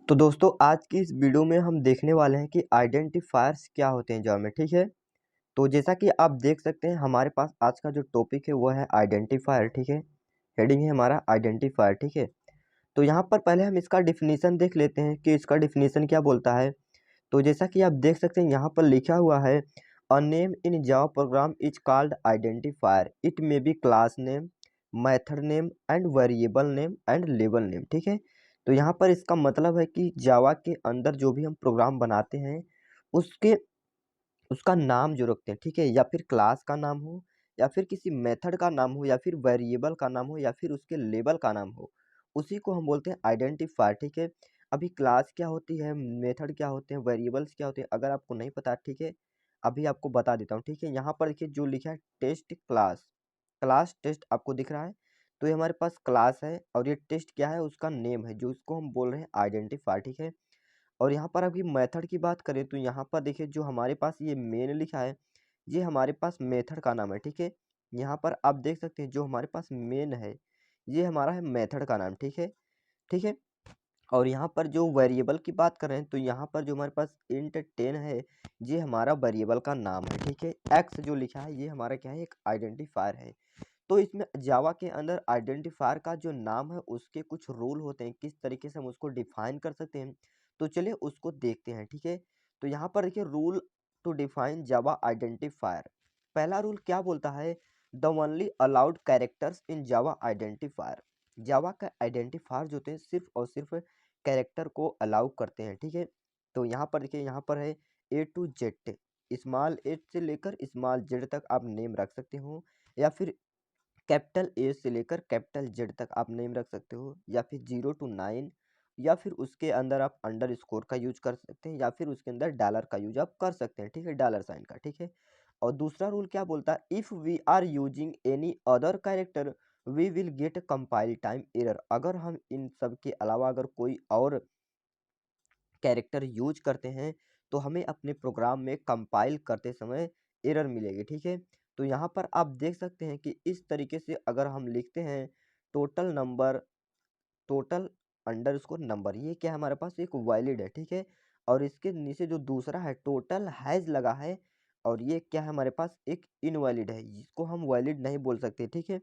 तो दोस्तों आज की इस वीडियो में हम देखने वाले हैं कि आइडेंटिफायर्स क्या होते हैं जावा में। ठीक है, तो जैसा कि आप देख सकते हैं हमारे पास आज का जो टॉपिक है वो है आइडेंटिफायर। ठीक है, हेडिंग है हमारा आइडेंटिफायर। ठीक है, तो यहाँ पर पहले हम इसका डिफिनीशन देख लेते हैं कि इसका डिफिनीशन क्या बोलता है। तो जैसा कि आप देख सकते हैं यहाँ पर लिखा हुआ है, a name in Java program is called identifier, it may be class name, method name and variable name and label name. ठीक है, तो यहाँ पर इसका मतलब है कि जावा के अंदर जो भी हम प्रोग्राम बनाते हैं उसके उसका नाम जो रखते हैं, ठीक है, या फिर क्लास का नाम हो, या फिर किसी मेथड का नाम हो, या फिर वेरिएबल का नाम हो, या फिर उसके लेबल का नाम हो, उसी को हम बोलते हैं आइडेंटिफायर। ठीक है, अभी क्लास क्या होती है, मेथड क्या होते हैं, वेरिएबल्स क्या होते हैं, अगर आपको नहीं पता, ठीक है, अभी आपको बता देता हूँ। ठीक है, यहाँ पर देखिए जो लिखा है टेस्ट क्लास, क्लास टेस्ट आपको दिख रहा है, तो ये हमारे पास क्लास है और ये टेस्ट क्या है, उसका नेम है, जो इसको हम बोल रहे हैं आइडेंटिफायर। ठीक है, और यहाँ पर अभी मेथड की बात करें तो यहाँ पर देखिए जो हमारे पास ये मेन लिखा है, ये हमारे पास मेथड का नाम है। ठीक है, यहाँ पर आप देख सकते हैं जो हमारे पास मेन है ये हमारा है मेथड का नाम। ठीक है, ठीक है, और यहाँ पर जो वेरिएबल की बात कर रहे हैं तो यहाँ पर जो हमारे पास इंट 10 है, ये हमारा वेरिएबल का नाम है। ठीक है, एक्स जो लिखा है ये हमारा क्या है, एक आइडेंटिफायर है। तो इसमें जावा के अंदर आइडेंटिफायर का जो नाम है उसके कुछ रूल होते हैं, किस तरीके से हम उसको डिफाइन कर सकते हैं, तो चलिए उसको देखते हैं। ठीक है, तो यहाँ पर देखिए rule to define Java identifier. पहला रूल क्या बोलता है, the only allowed characters in Java identifier. Java का आइडेंटिफायर जो होते हैं सिर्फ और सिर्फ कैरेक्टर को अलाउ करते हैं। ठीक है, तो यहाँ पर देखिए यहाँ पर है ए टू जेड, स्मॉल ए से लेकर स्मॉल जेड तक आप नेम रख सकते हो, या फिर कैपिटल ए से लेकर कैपिटल जेड तक आप नेम रख सकते हो, या फिर 0 to 9, या फिर उसके अंदर आप अंडर स्कोर का यूज कर सकते हैं, या फिर उसके अंदर डॉलर का यूज आप कर सकते हैं। ठीक है, डॉलर साइन का। ठीक है, और दूसरा रूल क्या बोलता है, if we are using any other character we will get compile time error. अगर हम इन सब के अलावा अगर कोई और कैरेक्टर यूज करते हैं तो हमें अपने प्रोग्राम में कंपाइल करते समय एरर मिलेगी। ठीक है, तो यहाँ पर आप देख सकते हैं कि इस तरीके से अगर हम लिखते हैं total number, total underscore number, ये क्या है हमारे पास एक वैलिड है। ठीक है, और इसके नीचे जो दूसरा है टोटल हैज लगा है, और ये क्या है हमारे पास एक इनवैलिड है, जिसको हम वैलिड नहीं बोल सकते। ठीक है,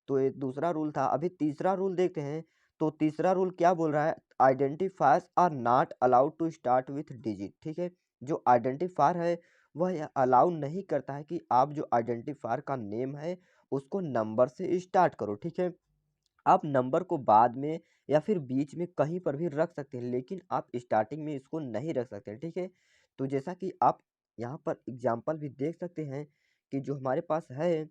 तो ये दूसरा रूल था। अभी तीसरा रूल देखते हैं, तो तीसरा रूल क्या बोल रहा है, identifiers are not allowed to start with digit. ठीक है, जो आइडेंटिफायर है वह अलाउ नहीं करता है कि आप जो आइडेंटिफायर का नेम है उसको नंबर से स्टार्ट करो। ठीक है, आप नंबर को बाद में या फिर बीच में कहीं पर भी रख सकते हैं, लेकिन आप स्टार्टिंग में इसको नहीं रख सकते हैं। ठीक है, तो जैसा कि आप यहाँ पर एग्जाम्पल भी देख सकते हैं कि जो हमारे पास है,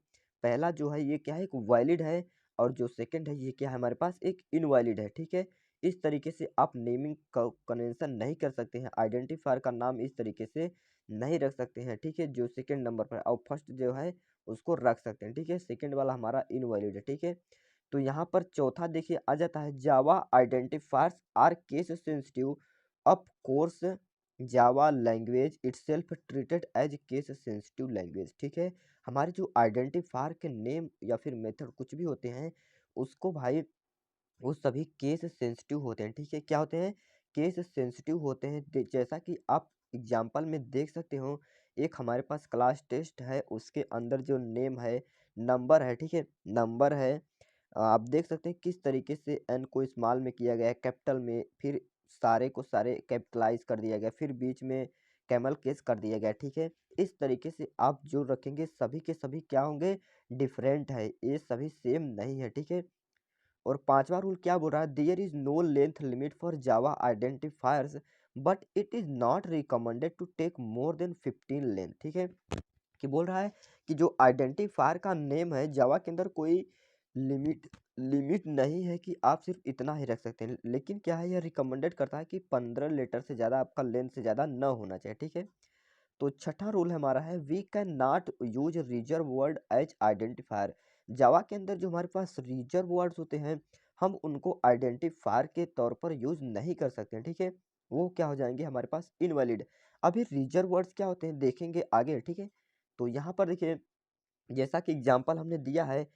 पहला जो है ये क्या है, एक वैलिड है, और जो सेकंड है ये क्या है हमारे पास एक इनवैलिड है। ठीक है, इस तरीके से आप नेमिंग कन्वेंशन नहीं कर सकते हैं, आइडेंटिफायर का नाम इस तरीके से नहीं रख सकते हैं। ठीक है, जो सेकंड नंबर पर और फर्स्ट जो है उसको रख सकते हैं। ठीक है, सेकंड वाला हमारा इनवैलिड है। ठीक है, तो यहाँ पर चौथा देखिए आ जाता है, Java identifiers are case sensitive, of course Java language itself treated as case sensitive language. ठीक है, हमारे जो आइडेंटिफायर के नेम या फिर मेथड कुछ भी होते हैं उसको भाई वो सभी केस सेंसिटिव होते हैं। ठीक है, क्या होते हैं, केस सेंसिटिव होते हैं। जैसा कि आप एग्जाम्पल में देख सकते हो, एक हमारे पास क्लास टेस्ट है, उसके अंदर जो नेम है नंबर है। ठीक है, नंबर है, आप देख सकते हैं किस तरीके से एन को स्मॉल में किया गया है, कैपिटल में, फिर सारे को सारे कैपिटलाइज कर दिया गया, फिर बीच में कैमल केस कर दिया गया। ठीक है, इस तरीके से आप जो रखेंगे सभी के सभी क्या होंगे, डिफरेंट है, ये सभी सेम नहीं है। ठीक है, और पांचवा रूल क्या बोल रहा है, there is no length limit for Java identifiers but it is not recommended to take more than 15 length. ठीक है, कि बोल रहा है कि जो आइडेंटिफायर का नेम है जावा के अंदर कोई लिमिट लिमिट नहीं है कि आप सिर्फ इतना ही रख सकते हैं, लेकिन क्या है यह रिकमेंडेड करता है कि 15 लेटर से ज़्यादा आपका लेंथ से ज़्यादा न होना चाहिए। ठीक है, तो छठा रूल हमारा है, we can not use reserve word as identifier. Java के अंदर जो हमारे पास रिजर्व वर्ड्स होते हैं हम उनको आइडेंटिफायर के तौर पर यूज नहीं कर सकते हैं। ठीक है, वो क्या हो जाएंगे हमारे पास इनवैलिड। अभी रिजर्व वर्ड्स क्या होते हैं देखेंगे आगे। ठीक है, तो यहाँ पर देखिए जैसा कि एग्जाम्पल हमने दिया है,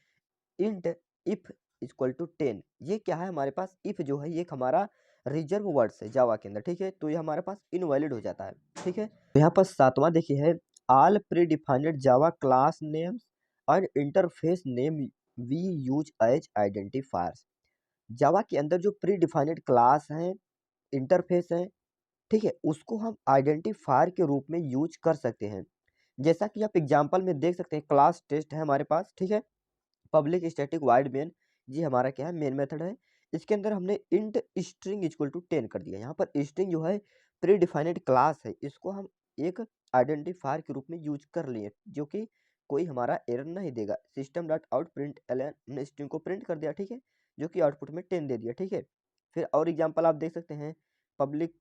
इंट इफ इक्वल टू 10, ये क्या है हमारे पास, इफ जो है ये एक हमारा रिजर्व वर्ड्स है जावा के अंदर, ठीक है, तो ये हमारे पास इनवैलिड हो जाता है, ठीक है। तो यहाँ पर सातवां देखिए है, all predefined Java class names और interface name we use as identifiers. Java के अंदर जो प्री डिफाइंड क्लास हैं, इंटरफेस हैं, ठीक है, उसको हम आइडेंटिफायर के रूप में यूज कर सकते हैं। जैसा कि आप एग्जांपल में देख सकते हैं, क्लास टेस्ट है हमारे पास, ठीक है, पब्लिक स्टैटिक वाइड मेन, ये हमारा क्या है, मेन मेथड है। इसके अंदर हमने इंट स्ट्रिंग इक्वल टू 10 कर दिया। यहाँ पर स्ट्रिंग जो है प्री डिफाइंड क्लास है, इसको हम एक आइडेंटिफायर के रूप में यूज कर लिए, जो कि कोई हमारा एरर नहीं देगा। System dot out println ने स्ट्रिंग को प्रिंट कर दिया, ठीक है, जो कि आउटपुट में 10 दे दिया, ठीक है। फिर और एग्जाम्पल आप देख सकते हैं, पब्लिक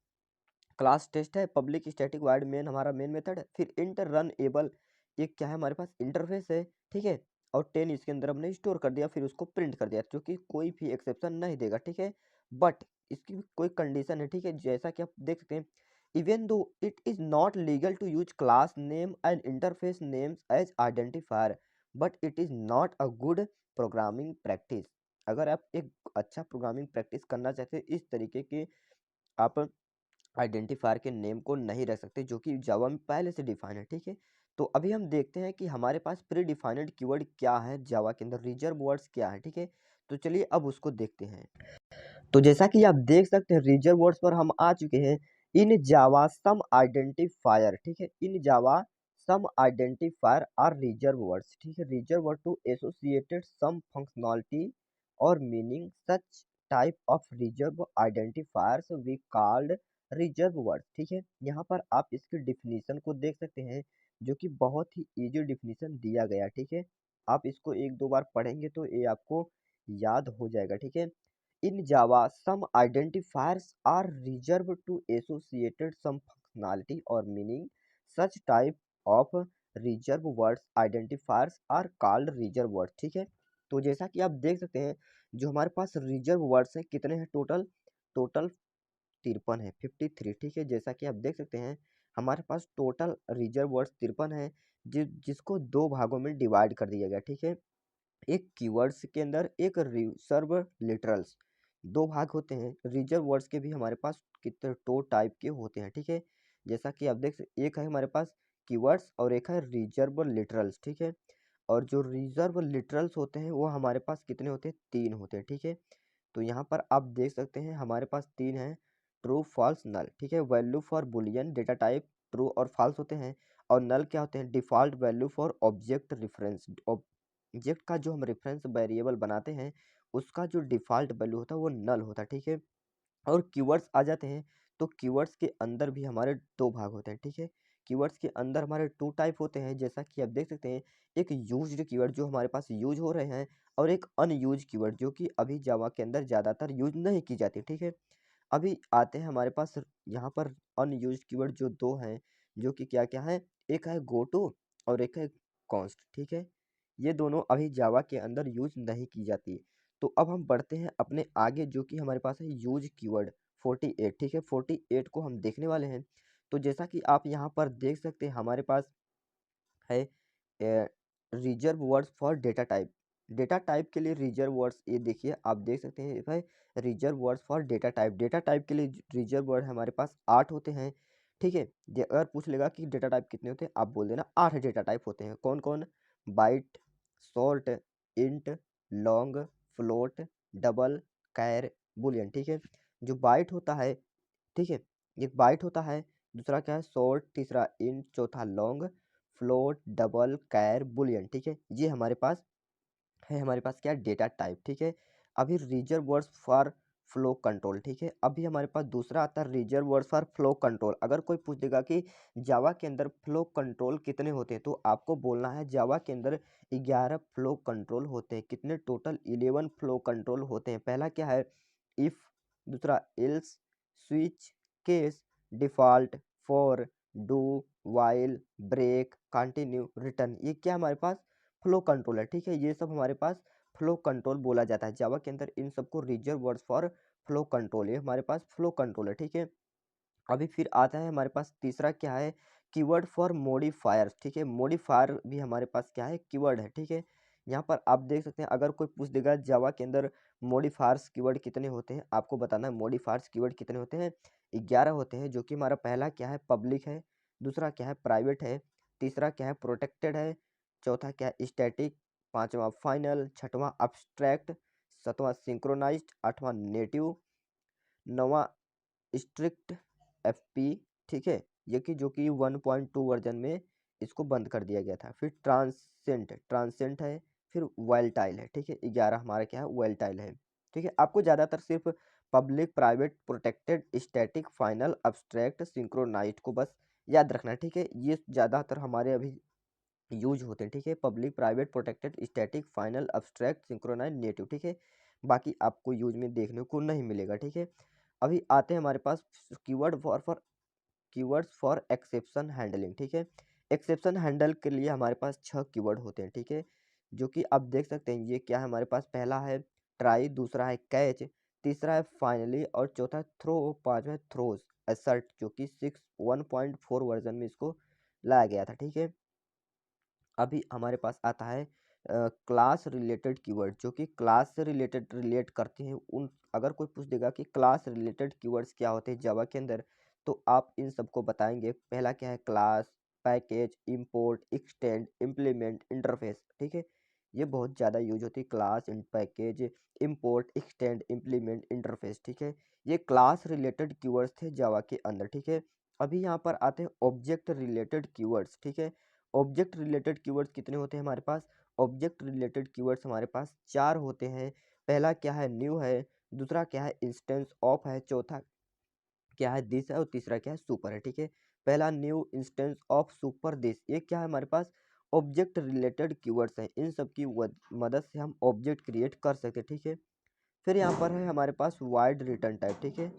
क्लास टेस्ट है, पब्लिक स्टैटिक वाइड मेन हमारा मेन मेथड है, फिर इंटर रन एबल, ये क्या है हमारे पास, इंटरफेस है, ठीक है, और 10 इसके अंदर हमने स्टोर कर दिया, फिर उसको प्रिंट कर दिया, जो कि कोई भी एक्सेप्शन नहीं देगा, ठीक है। बट इसकी भी कोई कंडीशन है, ठीक है, जैसा कि आप देख सकते हैं, even though it is not legal to use class name and interface names as identifier, but it is not a good programming practice. अगर आप एक अच्छा प्रोग्रामिंग प्रैक्टिस करना चाहते हैं, इस तरीके के आप आइडेंटिफायर के नेम को नहीं रख सकते, जो कि जावा में पहले से डिफाइन है, ठीक है। तो अभी हम देखते हैं कि हमारे पास प्री डिफाइंड कीवर्ड क्या है जावा के अंदर, रिजर्व वर्ड्स क्या है, ठीक है। तो चलिए अब उसको देखते हैं। तो जैसा कि आप देख सकते हैं, रिजर्व वर्ड्स पर हम आ चुके हैं। इन जावा सम आइडेंटिफायर, ठीक है, in Java some identifier are reserve words, ठीक है, reserve word to associated some functionality और meaning, such type of reserve identifiers we called reserve word, ठीक है। यहाँ पर आप इसकी डिफिनीशन को देख सकते हैं, जो कि बहुत ही इजी डिफिनीशन दिया गया, ठीक है। आप इसको एक दो बार पढ़ेंगे तो ये आपको याद हो जाएगा, ठीक है। In Java, some identifiers are reserved to associated some functionality or meaning. Such type of reserve words identifiers are called reserve words, ठीक है। तो जैसा कि आप देख सकते हैं, जो हमारे पास रिजर्व वर्ड्स हैं कितने हैं, टोटल टोटल 53 है, 53, ठीक है। जैसा कि आप देख सकते हैं, हमारे पास टोटल रिजर्व वर्ड्स 53 है, जिसको दो भागों में डिवाइड कर दिया गया, ठीक है। एक कीवर्ड्स के अंदर, एक रिजर्व लिटरल्स, दो भाग होते हैं। रिजर्व वर्ड्स के भी हमारे पास कितने दो टाइप के होते हैं, ठीक है। जैसा कि आप देख सकते, एक है हमारे पास कीवर्ड्स और एक है रिजर्व लिटरल्स, ठीक है। और जो रिजर्व लिटरल्स होते हैं वो हमारे पास कितने होते हैं, 3 होते हैं, ठीक है। तो यहाँ पर आप देख सकते हैं हमारे पास 3 हैं, ट्रू फॉल्स नल, ठीक है। Value for boolean data type true और फॉल्स होते हैं, और नल क्या होते हैं, default value for object reference. Object का जो हम रेफरेंस वेरिएबल बनाते हैं, उसका जो डिफॉल्ट वैल्यू होता है वो नल होता है, ठीक है। और कीवर्ड्स आ जाते हैं, तो कीवर्ड्स के अंदर भी हमारे दो भाग होते हैं, ठीक है। कीवर्ड्स के अंदर हमारे 2 टाइप होते हैं, जैसा कि आप देख सकते हैं, एक यूज्ड कीवर्ड जो हमारे पास यूज हो रहे हैं, और एक अनयूज कीवर्ड जो कि अभी जावा के अंदर ज़्यादातर यूज नहीं की जाती, ठीक है। अभी आते हैं हमारे पास यहाँ पर अनयूज्ड कीवर्ड जो 2 हैं, जो कि क्या-क्या हैं, एक है गो टू और एक है कॉन्स्ट, ठीक है। ये दोनों अभी जावा के अंदर यूज नहीं की जाती। तो अब हम बढ़ते हैं अपने आगे, जो कि हमारे पास है यूज कीवर्ड 48, ठीक है। 48 को हम देखने वाले हैं। तो जैसा कि आप यहाँ पर देख सकते हैं, हमारे पास है reserve words for data type. Data type के लिए रिजर्व वर्ड्स, ये देखिए आप देख सकते हैं भाई, reserve words for data type. Data type के लिए रिजर्व वर्ड हमारे पास 8 होते हैं, ठीक है। अगर पूछ लेगा कि डेटा टाइप कितने होते हैं, आप बोल देना 8 डेटा टाइप होते हैं। कौन कौन, byte, short, int, long, float, double, char, boolean, ठीक है। जो बाइट होता है, ठीक है, एक बाइट होता है, दूसरा क्या है शॉर्ट, तीसरा इंट, चौथा long, float, double, char, boolean, ठीक है। ये हमारे पास है, हमारे पास क्या है, डेटा टाइप, ठीक है। अभी reserve words for flow control, ठीक है। अभी हमारे पास दूसरा आता है reserve words for flow control. अगर कोई पूछ देगा कि जावा के अंदर फ्लो कंट्रोल कितने होते हैं, तो आपको बोलना है जावा के अंदर 11 फ्लो कंट्रोल होते हैं। कितने, टोटल 11 फ्लो कंट्रोल होते हैं। पहला क्या है, इफ, दूसरा else, switch, case, default, for, do, while, break, continue, return, ये क्या हमारे पास फ्लो कंट्रोल है, ठीक है। ये सब हमारे पास फ्लो कंट्रोल बोला जाता है जावा के अंदर। इन सबको reserve words for flow control, ये हमारे पास फ्लो कंट्रोल है, ठीक है। अभी फिर आता है हमारे पास तीसरा क्या है, कीवर्ड फॉर मॉडिफायर्स, ठीक है। मॉडिफायर भी हमारे पास क्या है, कीवर्ड है, ठीक है। यहाँ पर आप देख सकते हैं, अगर कोई पूछ देगा जावा के अंदर मॉडिफायर्स कीवर्ड कितने होते हैं, आपको बताना है मॉडिफायर्स कीवर्ड कितने होते हैं। 11 होते हैं, जो कि हमारा पहला क्या है, पब्लिक है, दूसरा क्या है, प्राइवेट है, तीसरा क्या है, प्रोटेक्टेड है, चौथा क्या है, स्टैटिक, पांचवा फाइनल, छठवां अब्स्ट्रैक्ट, सातवां सिंक्रोनाइज्ड, आठवां नेटिव, नौवां स्ट्रिक्ट एफपी, ठीक है, ये कि जो कि 1.2 वर्जन में इसको बंद कर दिया गया था। फिर ट्रांसेंट ट्रांसेंट है, फिर वाइल्टाइल है, ठीक है, 11 हमारा क्या है, वाइल्टाइल है, ठीक है। आपको ज़्यादातर सिर्फ public, private, protected, static, final, abstract, synchronized को बस याद रखना है, ठीक है। ये ज़्यादातर हमारे अभी यूज होते हैं, ठीक है, public, private, protected, static, final, abstract, synchronize, native, ठीक है। बाकी आपको यूज में देखने को नहीं मिलेगा, ठीक है। अभी आते हैं हमारे पास कीवर्ड्स फॉर एक्सेप्शन हैंडलिंग, ठीक है। एक्सेप्शन हैंडल के लिए हमारे पास 6 कीवर्ड होते हैं, ठीक है, जो कि आप देख सकते हैं। ये क्या है हमारे पास, पहला है ट्राई, दूसरा है कैच, तीसरा है फाइनली, और चौथा है थ्रो, पांचवा है थ्रोज, असर्ट, जो कि 1.4 वर्जन में इसको लाया गया था, ठीक है। अभी हमारे पास आता है क्लास रिलेटेड कीवर्ड, जो कि क्लास से रिलेट करते हैं। उन अगर कोई पूछ देगा कि क्लास रिलेटेड कीवर्ड्स क्या होते हैं जावा के अंदर, तो आप इन सबको बताएंगे। पहला क्या है, class, package, import, extend, implement, interface, ठीक है। ये बहुत ज़्यादा यूज होती है, class, in package, import, extend, implement, interface, ठीक है। ये क्लास रिलेटेड कीवर्ड्स थे जावा के अंदर, ठीक है। अभी यहाँ पर आते हैं ऑब्जेक्ट रिलेटेड कीवर्ड्स, ठीक है। ऑब्जेक्ट रिलेटेड कीवर्ड्स कितने होते हैं हमारे पास, ऑब्जेक्ट रिलेटेड कीवर्ड्स हमारे पास 4 होते हैं। पहला क्या है, न्यू है, दूसरा क्या है, इंस्टेंस ऑफ है, चौथा क्या है, दिस है, और तीसरा क्या है, सुपर है, ठीक है। पहला new, instance of, super, this, ये क्या है हमारे पास, ऑब्जेक्ट रिलेटेड कीवर्ड्स हैं। इन सब की मदद से हम ऑब्जेक्ट क्रिएट कर सकते हैं, ठीक है। फिर यहाँ पर है हमारे पास वाइड रिटर्न टाइप, ठीक है।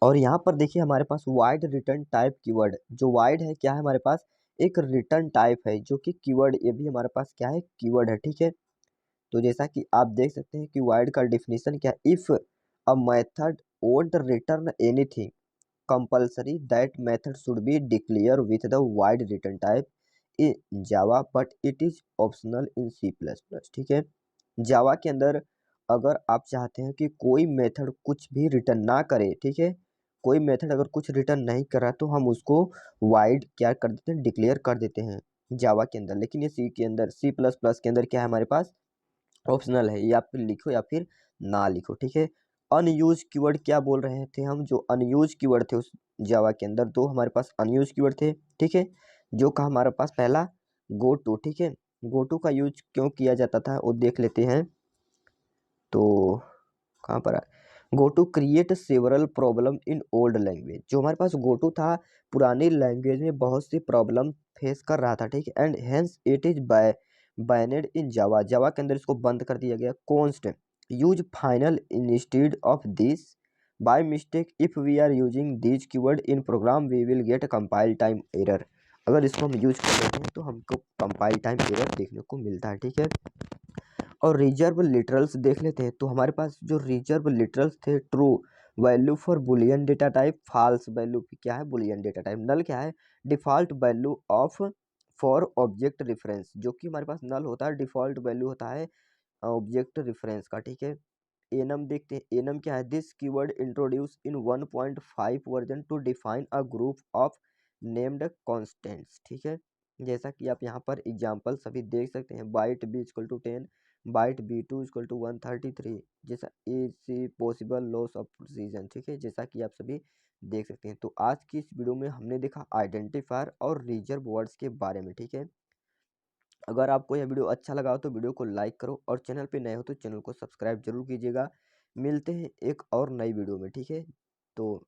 और यहाँ पर देखिए हमारे पास वाइड रिटर्न टाइप कीवर्ड, जो वाइड है क्या है हमारे पास, एक रिटर्न टाइप है, जो कि कीवर्ड, ये भी हमारे पास क्या है, कीवर्ड है, ठीक है। तो जैसा कि आप देख सकते हैं कि वाइड का डिफिनीशन क्या है, if a method won't return anything compulsory that method should be declared with the void return type in Java but it is optional in C plus plus, ठीक है। जावा के अंदर अगर आप चाहते हैं कि कोई मेथड कुछ भी रिटर्न ना करे, ठीक है, कोई मेथड अगर कुछ रिटर्न नहीं कर रहा, तो हम उसको वाइड क्या कर देते हैं, डिक्लेयर कर देते हैं जावा के अंदर। लेकिन ये सी के अंदर, सी प्लस प्लस के अंदर क्या है हमारे पास, ऑप्शनल है, या फिर लिखो या फिर ना लिखो, ठीक है। अनयूज कीवर्ड क्या बोल रहे थे हम, जो अनयूज कीवर्ड थे उस जावा के अंदर, दो हमारे पास अनयूज कीवर्ड थे, ठीक है। जो का हमारे पास पहला गो टू, ठीक है। गो टू का यूज क्यों किया जाता था वो देख लेते हैं। तो कहाँ पर है, go to create several problem in old language, जो हमारे पास गो टू था पुरानी लैंग्वेज में बहुत सी प्रॉब्लम फेस कर रहा था, ठीक है। And hence it is banned in Java, Java के अंदर इसको बंद कर दिया गया। Const use final instead of this by mistake, if we are using this keyword in program we will get compile time error, अगर इसको हम यूज कर रहे हैं तो हमको कंपाइल टाइम एरर देखने को मिलता है, ठीक है। और रिजर्व लिटरल्स देख लेते हैं, तो हमारे पास जो रिजर्व लिटरल्स थे, true value for boolean data type, false value क्या है, बुलियन डेटा टाइप, नल क्या है, default value of for object reference, जो कि हमारे पास नल होता है, डिफॉल्ट वैल्यू होता है ऑब्जेक्ट रेफरेंस का, ठीक है। एनम देखते हैं, एनम क्या है, this keyword introduce in 1.5 version two define a group of named constants, ठीक है। जैसा कि आप यहाँ पर एग्जाम्पल सभी देख सकते हैं, byte b equal to 10, byte b two equal to 133, जैसा ए सी पॉसिबल लॉस ऑफ प्रिसीजन, ठीक है, जैसा कि आप सभी देख सकते हैं। तो आज की इस वीडियो में हमने देखा आइडेंटिफायर और रिजर्व वर्ड्स के बारे में, ठीक है। अगर आपको यह वीडियो अच्छा लगा हो तो वीडियो को लाइक करो, और चैनल पे नए हो तो चैनल को सब्सक्राइब जरूर कीजिएगा। मिलते हैं एक और नई वीडियो में, ठीक है। तो